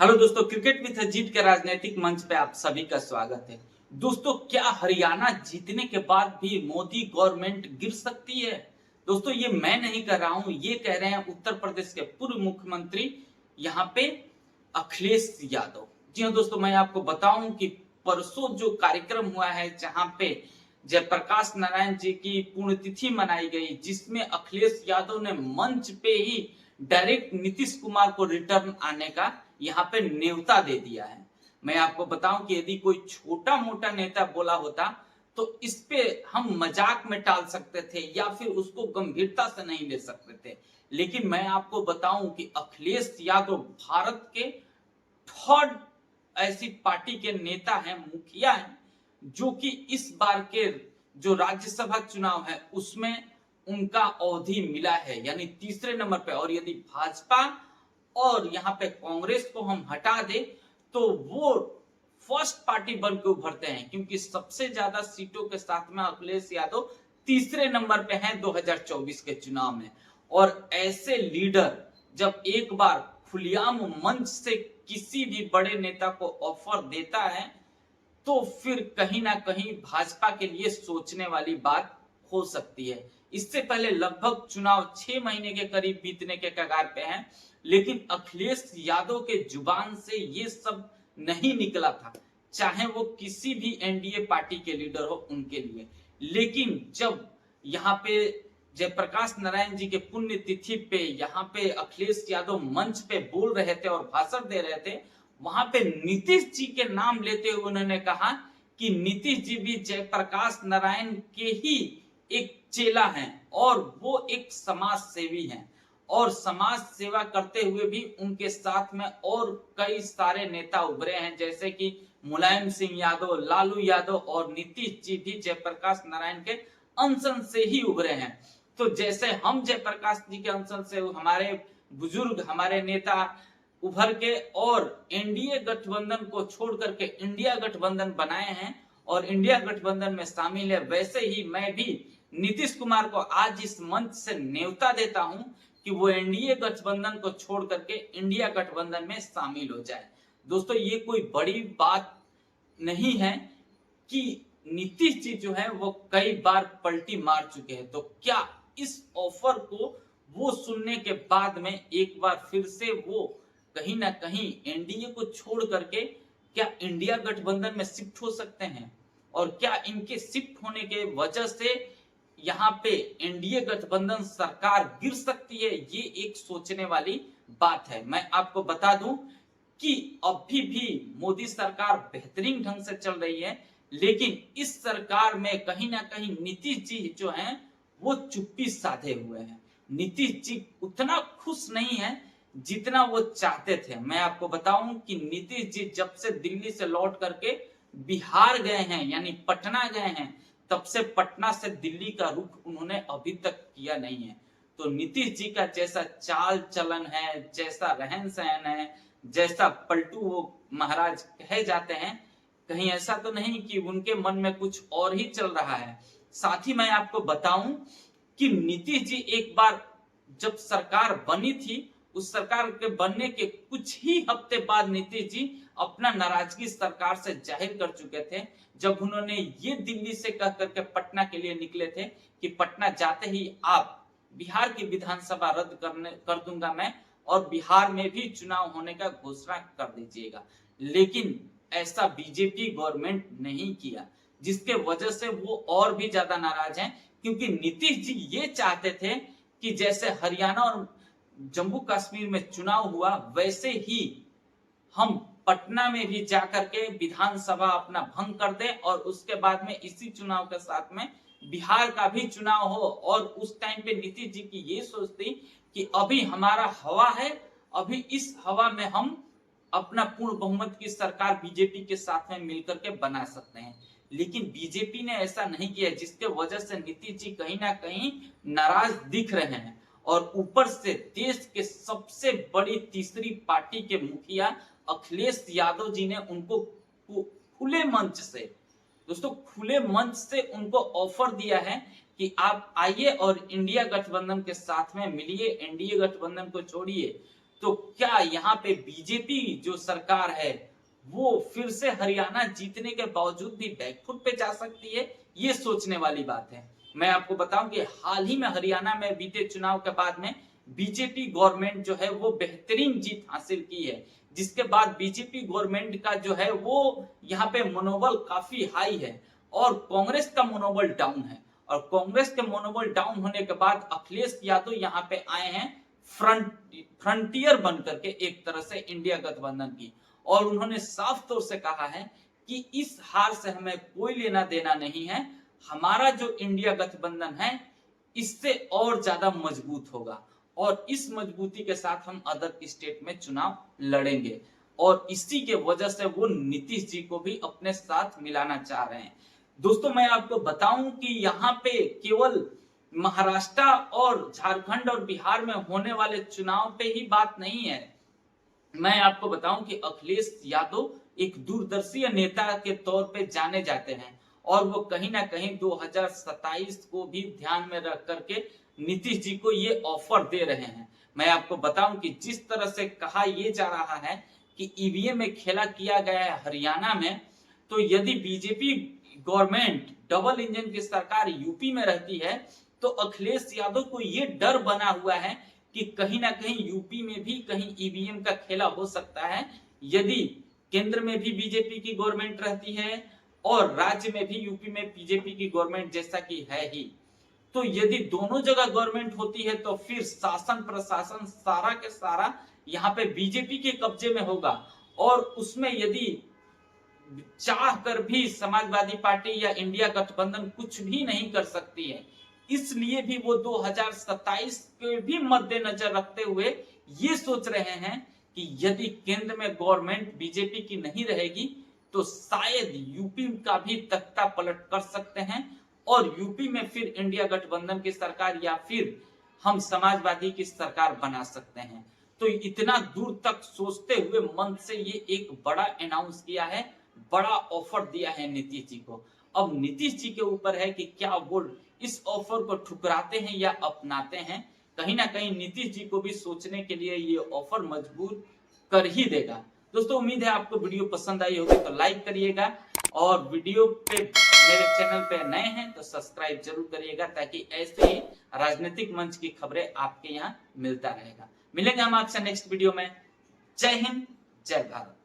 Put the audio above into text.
Hello दोस्तों, cricket with Ajit के राजनीतिक मंच पे आप सभी का स्वागत है। दोस्तों, क्या हरियाणा जीतने के बाद भी मोदी गवर्नमेंट गिर सकती है? दोस्तों, ये मैं नहीं कह रहा हूं, ये कह रहे हैं उत्तर प्रदेश के पूर्व मुख्यमंत्री यहाँ पे अखिलेश यादव। जी हाँ दोस्तों, मैं आपको बताऊं कि परसों जो कार्यक्रम हुआ है जहां पे जयप्रकाश नारायण जी की पुण्यतिथि मनाई गई, जिसमें अखिलेश यादव ने मंच पे ही डायरेक्ट नीतीश कुमार को रिटर्न आने का यहाँ पे न्योता दे दिया है। मैं आपको बताऊं कि यदि कोई छोटा मोटा नेता बोला होता तो इस पे हम मजाक में टाल सकते थे या फिर उसको गंभीरता से नहीं ले सकते थे, लेकिन मैं आपको बताऊं कि अखिलेश यादव भारत के थर्ड ऐसी पार्टी के नेता हैं, मुखिया हैं, जो कि इस बार के जो राज्यसभा चुनाव है उसमें उनका अवधि मिला है, यानी तीसरे नंबर पे। और यदि भाजपा और यहाँ पे कांग्रेस को हम हटा दे तो वो फर्स्ट पार्टी बन के उभरते हैं, क्योंकि सबसे ज्यादा सीटों के साथ में अखिलेश यादव तीसरे नंबर पे हैं 2024 के चुनाव में। और ऐसे लीडर जब एक बार खुलेआम मंच से किसी भी बड़े नेता को ऑफर देता है तो फिर कहीं ना कहीं भाजपा के लिए सोचने वाली बात हो सकती है। इससे पहले लगभग चुनाव 6 महीने के करीब बीतने के कगार पे हैं, लेकिन अखिलेश यादव के जुबान से ये सब नहीं निकला था, चाहे वो किसी भी एनडीए पार्टी के लीडर हो उनके लिए। लेकिन जब यहाँ पे जयप्रकाश नारायण जी के पुण्यतिथि पे यहाँ पे अखिलेश यादव मंच पे बोल रहे थे और भाषण दे रहे थे, वहां पे नीतीश जी के नाम लेते हुए उन्होंने कहा कि नीतीश जी भी जयप्रकाश नारायण के ही एक चेला हैं और वो एक समाज सेवी हैं, और समाज सेवा करते हुए भी उनके साथ में और कई सारे नेता उभरे हैं, जैसे कि मुलायम सिंह यादव, लालू यादव, और नीतीश जी भी जयप्रकाश नारायण के अनशन से ही उभरे हैं। तो जैसे हम जयप्रकाश जी के अनशन से हमारे बुजुर्ग, हमारे नेता उभर के और एनडीए गठबंधन को छोड़ करके इंडिया गठबंधन बनाए हैं और इंडिया गठबंधन में शामिल है, वैसे ही मैं भी नीतीश कुमार को आज इस मंच से न्योता देता हूं कि वो एनडीए गठबंधन को छोड़ करके इंडिया गठबंधन में शामिल हो जाए। दोस्तों, ये कोई बड़ी बात नहीं है कि नीतीश जी जो है वो कई बार पलटी मार चुके हैं, तो क्या इस ऑफर को वो सुनने के बाद में एक बार फिर से वो कहीं ना कहीं एनडीए को छोड़ करके क्या इंडिया गठबंधन में शिफ्ट हो सकते हैं? और क्या इनके शिफ्ट होने के वजह से यहाँ पे एनडीए गठबंधन सरकार गिर सकती है? ये एक सोचने वाली बात है। मैं आपको बता दूं कि अभी भी मोदी सरकार बेहतरीन ढंग से चल रही है, लेकिन इस सरकार में कहीं ना कहीं नीतीश जी जो हैं वो चुप्पी साधे हुए हैं। नीतीश जी उतना खुश नहीं है जितना वो चाहते थे। मैं आपको बताऊं कि नीतीश जी जब से दिल्ली से लौट करके बिहार गए हैं, यानी पटना गए हैं, तब से पटना से दिल्ली का रुख उन्होंने अभी तक किया नहीं है। तो नीतीश जी का जैसा चाल चलन है, जैसा रहन सहन है, जैसा पलटू वो महाराज कहे जाते हैं, कहीं ऐसा तो नहीं कि उनके मन में कुछ और ही चल रहा है। साथ ही मैं आपको बताऊं कि नीतीश जी एक बार जब सरकार बनी थी, उस सरकार के बनने के कुछ ही हफ्ते बाद नीतीश जी अपना नाराजगी सरकार से जाहिर कर चुके थे, जब उन्होंने ये दिल्ली से कह करके पटना के लिए निकले थे कि पटना जाते ही आप बिहार की विधानसभा रद्द कर दूंगा मैं, और बिहार में भी चुनाव होने का घोषणा कर दीजिएगा। लेकिन ऐसा बीजेपी गवर्नमेंट नहीं किया, जिसके वजह से वो और भी ज्यादा नाराज हैं, क्योंकि नीतीश जी ये चाहते थे कि जैसे हरियाणा और जम्मू कश्मीर में चुनाव हुआ वैसे ही हम पटना में भी जाकर के विधानसभा अपना भंग कर दें और उसके बाद में इसी चुनाव के साथ में बिहार का भी चुनाव हो। और उस टाइम पे नीतीश जी की ये सोच थी कि अभी हमारा हवा है, अभी इस हवा में हम अपना पूर्ण बहुमत की सरकार बीजेपी के साथ में मिलकर के बना सकते हैं। लेकिन बीजेपी ने ऐसा नहीं किया, जिसके वजह से नीतीश जी कहीं ना कहीं नाराज दिख रहे हैं। और ऊपर से देश के सबसे बड़ी तीसरी पार्टी के मुखिया अखिलेश यादव जी ने उनको खुले मंच से, दोस्तों खुले मंच से उनको ऑफर दिया है कि आप आइए और इंडिया गठबंधन के साथ में मिलिए, एनडीए गठबंधन को छोड़िए। तो क्या यहाँ पे बीजेपी जो सरकार है वो फिर से हरियाणा जीतने के बावजूद भी बैकफुट पे जा सकती है? ये सोचने वाली बात है। मैं आपको बताऊं कि हाल ही में हरियाणा में बीते चुनाव के बाद में बीजेपी गवर्नमेंट जो है वो बेहतरीन जीत हासिल की है, जिसके बाद बीजेपी गवर्नमेंट का जो है वो यहाँ पे मनोबल काफी हाई है और कांग्रेस का मनोबल डाउन है। और कांग्रेस के मनोबल डाउन होने के बाद अखिलेश यादव यहाँ पे आए हैं फ्रंटियर बनकर के एक तरह से इंडिया गठबंधन की, और उन्होंने साफ तौर से कहा है कि इस हार से हमें कोई लेना देना नहीं है, हमारा जो इंडिया गठबंधन है इससे और ज्यादा मजबूत होगा और इस मजबूती के साथ हम अदर स्टेट में चुनाव लड़ेंगे। और इसी के वजह से वो नीतीश जी को भी अपने साथ मिलाना चाह रहे हैं। दोस्तों मैं आपको बताऊं कि यहाँ पे केवल महाराष्ट्र और झारखंड और बिहार में होने वाले चुनाव पे ही बात नहीं है। मैं आपको बताऊं कि अखिलेश यादव एक दूरदर्शी नेता के तौर पे जाने जाते हैं और वो कहीं ना कहीं 2027 को भी ध्यान में रख करके नीतीश जी को ये ऑफर दे रहे हैं। मैं आपको बताऊं कि जिस तरह से कहा ये जा रहा है कि ईवीएम में खेला किया गया है हरियाणा में, तो यदि बीजेपी गवर्नमेंट डबल इंजन की सरकार यूपी में रहती है तो अखिलेश यादव को ये डर बना हुआ है कि कहीं ना कहीं यूपी में भी कहीं ईवीएम का खेला हो सकता है। यदि केंद्र में भी बीजेपी की गवर्नमेंट रहती है और राज्य में भी यूपी में बीजेपी की गवर्नमेंट जैसा कि है ही, तो यदि दोनों जगह गवर्नमेंट होती है तो फिर शासन प्रशासन सारा के सारा यहाँ पे बीजेपी के कब्जे में होगा और उसमें यदि चाह कर भी समाजवादी पार्टी या इंडिया गठबंधन कुछ भी नहीं कर सकती है। इसलिए भी वो 2027 के भी मद्देनजर रखते हुए ये सोच रहे हैं कि यदि केंद्र में गवर्नमेंट बीजेपी की नहीं रहेगी तो शायद यूपी का भी तख्ता पलट कर सकते हैं और यूपी में फिर इंडिया गठबंधन की सरकार या फिर हम समाजवादी की सरकार बना सकते हैं। तो इतना दूर तक सोचते हुए मन से ये एक बड़ा अनाउंस किया है, बड़ा ऑफर दिया है नीतीश जी को। अब नीतीश जी के ऊपर है कि क्या वो इस ऑफर को ठुकराते हैं या अपनाते हैं। कहीं ना कहीं नीतीश जी को भी सोचने के लिए ये ऑफर मजबूर कर ही देगा। दोस्तों उम्मीद है आपको वीडियो पसंद आई होगी तो लाइक करिएगा और वीडियो पे मेरे चैनल पे नए हैं तो सब्सक्राइब जरूर करिएगा ताकि ऐसे ही राजनीतिक मंच की खबरें आपके यहाँ मिलता रहेगा। मिलेंगे हम आपसे नेक्स्ट वीडियो में। जय हिंद, जय भारत।